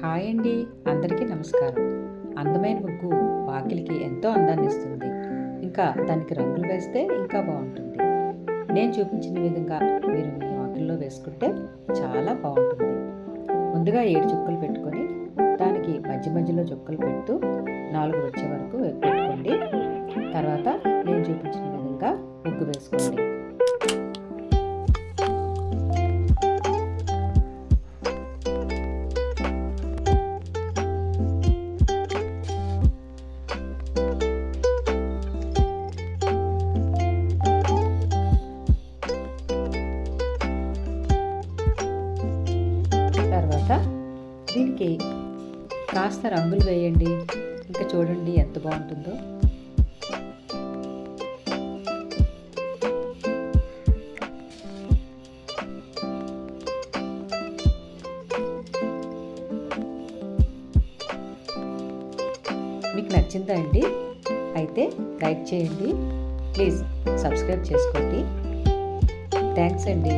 Hi అండి, అందరికీ నమస్కారం. అందమైన ముగ్గు వాకిలికి ఎంతో అందాన్ని ఇస్తుంది. ఇంకా దానికి రంగులు వేస్తే ఇంకా బాగుంటుంది. నేను చూపించిన విధంగా మీరు మీ వాకిల్లో వేసుకుంటే చాలా బాగుంటుంది. ముందుగా 7 చుక్కలు పెట్టుకొని దానికి మధ్య మధ్యలో చుక్కలు పెడుతూ 4 వచ్చే వరకు పెట్టుకోండి. తర్వాత నేను చూపించిన విధంగా ముగ్గు వేసుకోండి. తర్వాత దీనికి కాస్త రంగులు వేయండి. ఇంకా చూడండి ఎంత బాగుంటుందో. మీకు నచ్చిందా అండి? అయితే లైక్ చేయండి, ప్లీజ్ సబ్స్క్రైబ్ చేసుకోండి. థ్యాంక్స్ అండి.